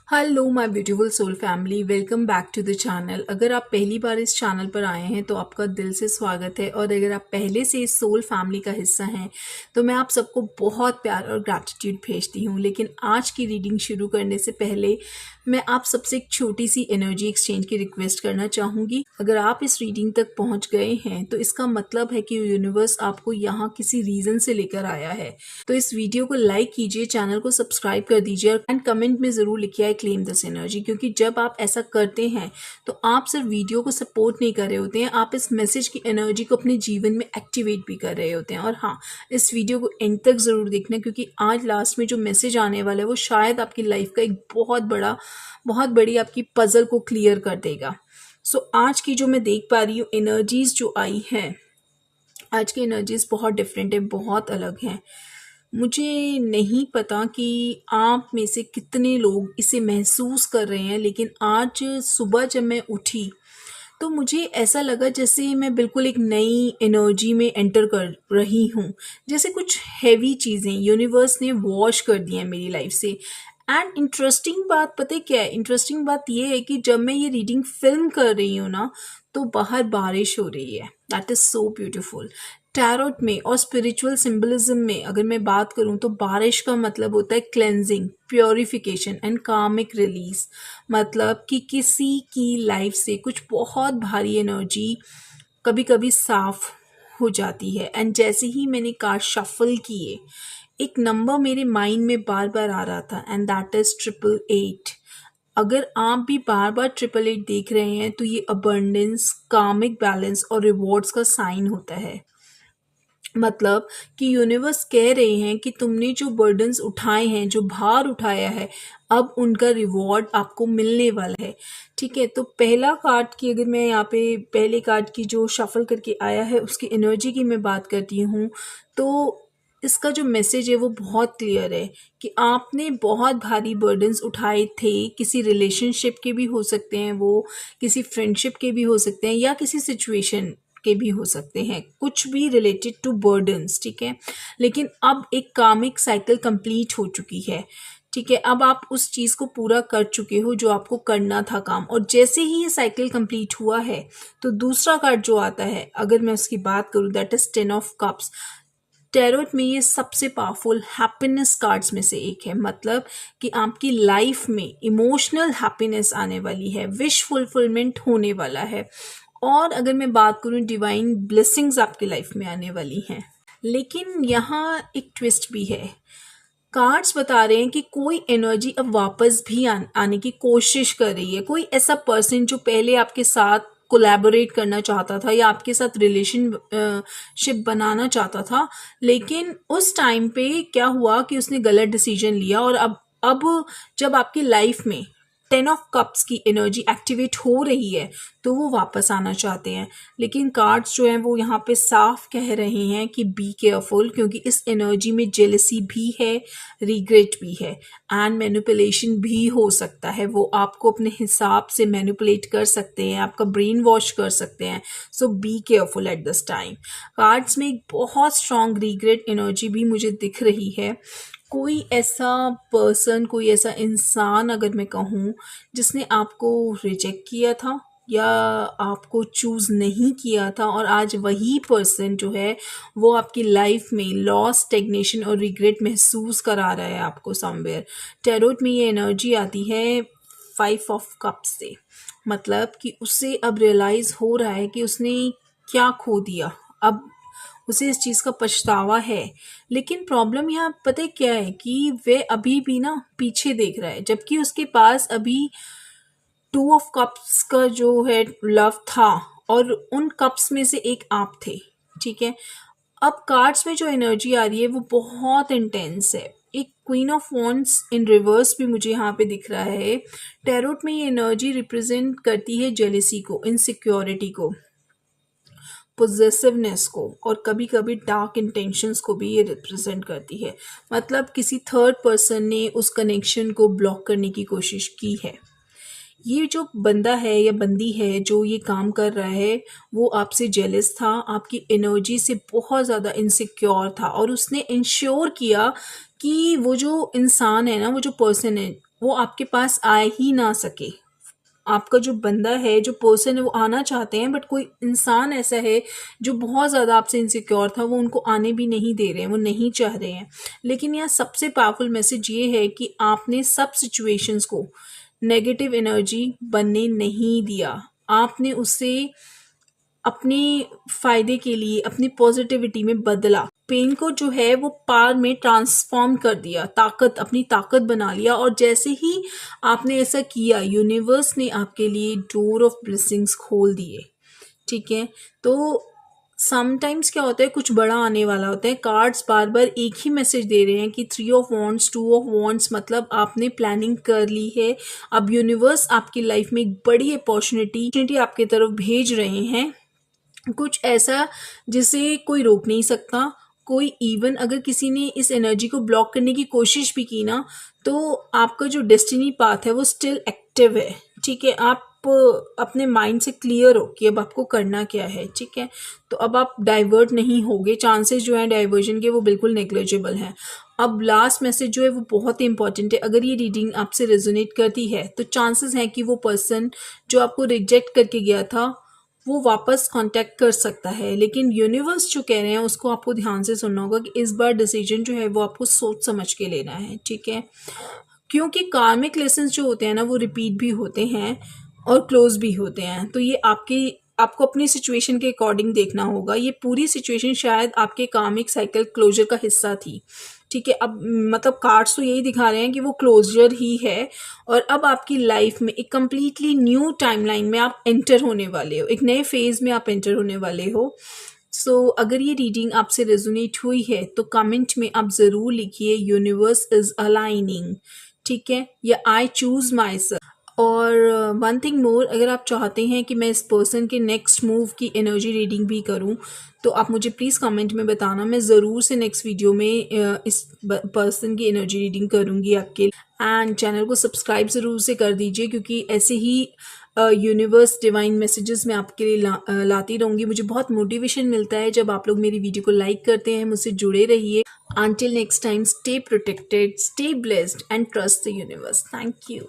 Hello my beautiful soul family, welcome back to the channel. अगर आप पहली बार इस चैनल पर आए हैं तो आपका दिल से स्वागत है, और अगर आप पहले से इस सोल फैमिली का हिस्सा हैं तो मैं आप सबको बहुत प्यार और ग्रैटिट्यूड भेजती हूँ। लेकिन आज की रीडिंग शुरू करने से पहले मैं आप सबसे एक छोटी सी एनर्जी एक्सचेंज की रिक्वेस्ट करना चाहूँगी। अगर आप इस रीडिंग तक पहुँच गए हैं तो इसका मतलब है कि यूनिवर्स आपको यहाँ किसी रीज़न से लेकर आया है। तो इस वीडियो को लाइक कीजिए, चैनल को सब्सक्राइब कर दीजिए एंड कमेंट में ज़रूर लिखिए आई क्लेम दिस एनर्जी, क्योंकि जब आप ऐसा करते हैं तो आप सिर्फ वीडियो को सपोर्ट नहीं कर रहे होते हैं, आप इस मैसेज की एनर्जी को अपने जीवन में एक्टिवेट भी कर रहे होते हैं। और हाँ, इस वीडियो को एंड तक ज़रूर देखना, क्योंकि आज लास्ट में जो मैसेज आने वाला है वो शायद आपकी लाइफ का एक बहुत बड़ी आपकी पजल को क्लियर कर देगा। सो आज की जो मैं देख पा रही हूँ एनर्जीज जो आई हैं, आज की एनर्जीज बहुत डिफरेंट है, बहुत अलग हैं। मुझे नहीं पता कि आप में से कितने लोग इसे महसूस कर रहे हैं, लेकिन आज सुबह जब मैं उठी तो मुझे ऐसा लगा जैसे मैं बिल्कुल एक नई एनर्जी में एंटर कर रही हूँ। जैसे कुछ हैवी चीज़ें यूनिवर्स ने वॉश कर दी हैं मेरी लाइफ से। एंड इंटरेस्टिंग बात पता है क्या है? इंटरेस्टिंग बात ये है कि जब मैं ये रीडिंग फिल्म कर रही हूँ ना, तो बाहर बारिश हो रही है। That is so beautiful. Tarot में और स्पिरिचुअल सिंबलिज्म में अगर मैं बात करूं तो बारिश का मतलब होता है क्लेंजिंग, प्योरिफिकेशन एंड कार्मिक रिलीज। मतलब कि किसी की लाइफ से कुछ बहुत भारी एनर्जी कभी कभी साफ हो जाती है। एंड जैसे ही मैंने कार्ड शफल किए, एक नंबर मेरे माइंड में बार बार आ रहा था, एंड दैट इज 888। अगर आप भी बार बार 888 देख रहे हैं तो ये अबंडेंस, कार्मिक बैलेंस और रिवॉर्ड्स का साइन होता है। मतलब कि यूनिवर्स कह रहे हैं कि तुमने जो बर्डन्स उठाए हैं, जो भार उठाया है, अब उनका रिवॉर्ड आपको मिलने वाला है। ठीक है, तो पहला कार्ड की अगर मैं यहाँ पे पहले कार्ड की जो शफल करके आया है उसकी एनर्जी की मैं बात करती हूँ, तो इसका जो मैसेज है वो बहुत क्लियर है कि आपने बहुत भारी बर्डन्स उठाए थे। किसी रिलेशनशिप के भी हो सकते हैं, वो किसी फ्रेंडशिप के भी हो सकते हैं, या किसी सिचुएशन के भी हो सकते हैं, कुछ भी रिलेटेड टू बर्डन्स। ठीक है, लेकिन अब एक कार्मिक साइकिल कंप्लीट हो चुकी है। ठीक है, अब आप उस चीज़ को पूरा कर चुके हो जो आपको करना था काम। और जैसे ही ये साइकिल कंप्लीट हुआ है तो दूसरा कार्ड जो आता है, अगर मैं उसकी बात करूँ, that is 10 of cups. Tarot में ये सबसे पावरफुल हैप्पीनेस कार्ड्स में से एक है। मतलब कि आपकी लाइफ में इमोशनल हैप्पीनेस आने वाली है, विश फुलफिलमेंट होने वाला है। और अगर मैं बात करूँ, डिवाइन ब्लेसिंग्स आपकी लाइफ में आने वाली हैं। लेकिन यहाँ एक ट्विस्ट भी है। कार्ड्स बता रहे हैं कि कोई एनर्जी अब वापस भी आने की कोशिश कर रही है। कोई ऐसा पर्सन जो पहले आपके साथ कोलैबोरेट करना चाहता था या आपके साथ रिलेशनशिप बनाना चाहता था, लेकिन उस टाइम पे क्या हुआ कि उसने गलत डिसीजन लिया। और अब जब आपकी लाइफ में 10 ऑफ कप्स की एनर्जी एक्टिवेट हो रही है तो वो वापस आना चाहते हैं। लेकिन कार्ड्स जो हैं वो यहाँ पे साफ कह रहे हैं कि बी केयरफुल, क्योंकि इस एनर्जी में जेलसी भी है, रिग्रेट भी है एंड मैनिपुलेशन भी हो सकता है। वो आपको अपने हिसाब से मैनिपुलेट कर सकते हैं, आपका ब्रेन वॉश कर सकते हैं। So be careful at this time. Cards में एक बहुत स्ट्रॉन्ग रिग्रेट एनर्जी भी मुझे दिख रही है। कोई ऐसा पर्सन, कोई ऐसा इंसान अगर मैं कहूँ, जिसने आपको रिजेक्ट किया था या आपको चूज़ नहीं किया था, और आज वही पर्सन जो है वो आपकी लाइफ में लॉस, स्टेग्नेशन और रिग्रेट महसूस करा रहा है आपको समवेयर। टैरोट में ये एनर्जी आती है 5 ऑफ कप्स से। मतलब कि उसे अब रियलाइज़ हो रहा है कि उसने क्या खो दिया। अब उसे इस चीज़ का पछतावा है। लेकिन प्रॉब्लम यहाँ पता है क्या है कि वह अभी भी ना पीछे देख रहा है, जबकि उसके पास अभी 2 ऑफ कप्स का जो है लव था, और उन कप्स में से एक आप थे। ठीक है, अब कार्ड्स में जो एनर्जी आ रही है वो बहुत इंटेंस है। एक queen of wands in reverse भी मुझे यहाँ पे दिख रहा है। टैरोट में ये एनर्जी रिप्रेजेंट करती है जेलिसी को, इनसिक्योरिटी को, पोजेसिवनेस को, और कभी कभी डार्क इंटेंशंस को भी ये रिप्रेजेंट करती है। मतलब किसी थर्ड पर्सन ने उस कनेक्शन को ब्लॉक करने की कोशिश की है। ये जो बंदा है या बंदी है जो ये काम कर रहा है, वो आपसे जेलस था, आपकी एनर्जी से बहुत ज़्यादा इनसिक्योर था, और उसने इंश्योर किया कि वो जो इंसान है ना, वो जो पर्सन है, वो आपके पास आ ही ना सके। आपका जो बंदा है, जो पर्सन है, वो आना चाहते हैं, बट कोई इंसान ऐसा है जो बहुत ज़्यादा आपसे इनसिक्योर था, वो उनको आने भी नहीं दे रहे हैं, वो नहीं चाह रहे हैं। लेकिन यहाँ सबसे पावरफुल मैसेज ये है कि आपने सब सिचुएशंस को नेगेटिव एनर्जी बनने नहीं दिया। आपने उसे अपने फ़ायदे के लिए, अपनी पॉजिटिविटी में बदला। पेन को जो है वो पावर में ट्रांसफ़ॉर्म कर दिया, अपनी ताकत बना लिया, और जैसे ही आपने ऐसा किया, यूनिवर्स ने आपके लिए डोर ऑफ ब्लेसिंग्स खोल दिए, ठीक है? तो समटाइम्स क्या होता है, कुछ बड़ा आने वाला होता है। कार्ड्स बार-बार एक ही मैसेज दे रहे हैं कि 3 ऑफ वांड्स, 2 ऑफ वांड्स, मतलब आपने प्लानिंग कर ली है। अब यूनिवर्स आपकी लाइफ़ में एक बड़ी अपॉर्च्युनिटी आपकी तरफ भेज रहे हैं। कुछ ऐसा जिसे कोई रोक नहीं सकता। कोई इवन अगर किसी ने इस एनर्जी को ब्लॉक करने की कोशिश भी की ना, तो आपका जो डेस्टिनी पाथ है वो स्टिल एक्टिव है, ठीक है? आप अपने माइंड से क्लियर हो कि अब आपको करना क्या है, ठीक है? तो अब आप डाइवर्ट नहीं होगे। चांसेस जो हैं डाइवर्जन के वो बिल्कुल नेग्लिजिबल हैं। अब लास्ट मैसेज जो है वो बहुत ही इंपॉर्टेंट है। अगर ये रीडिंग आपसे रेजोनेट करती है तो चांसेस हैं कि वो पर्सन जो आपको रिजेक्ट करके गया था वो वापस कांटेक्ट कर सकता है। लेकिन यूनिवर्स जो कह रहे हैं उसको आपको ध्यान से सुनना होगा कि इस बार डिसीजन जो है वो आपको सोच समझ के लेना है, ठीक है? क्योंकि कार्मिक लेसन्स जो होते हैं ना वो रिपीट भी होते हैं और क्लोज भी होते हैं। तो ये आपको अपनी सिचुएशन के अकॉर्डिंग देखना होगा। ये पूरी सिचुएशन शायद आपके कार्मिक साइकिल क्लोजर का हिस्सा थी, ठीक है? अब मतलब कार्ड्स तो यही दिखा रहे हैं कि वो क्लोजर ही है, और अब आपकी लाइफ में एक कंप्लीटली न्यू टाइमलाइन में आप एंटर होने वाले हो, एक नए फेज में आप एंटर होने वाले हो। सो अगर ये रीडिंग आपसे रेजोनेट हुई है तो कमेंट में आप ज़रूर लिखिए यूनिवर्स इज़ अलाइनिंग, ठीक है? या आई चूज़ माई सेल्फ। और वन थिंग मोर, अगर आप चाहते हैं कि मैं इस पर्सन के नेक्स्ट मूव की एनर्जी रीडिंग भी करूं, तो आप मुझे प्लीज़ कमेंट में बताना। मैं ज़रूर से नेक्स्ट वीडियो में इस पर्सन की एनर्जी रीडिंग करूंगी आपके। एंड चैनल को सब्सक्राइब ज़रूर से कर दीजिए, क्योंकि ऐसे ही यूनिवर्स डिवाइन मैसेजेस मैं आपके लिए लाती रहूँगी। मुझे बहुत मोटिवेशन मिलता है जब आप लोग मेरी वीडियो को लाइक करते हैं। मुझसे जुड़े रहिए। Until next time, stay protected, stay blessed, and trust the universe. Thank you.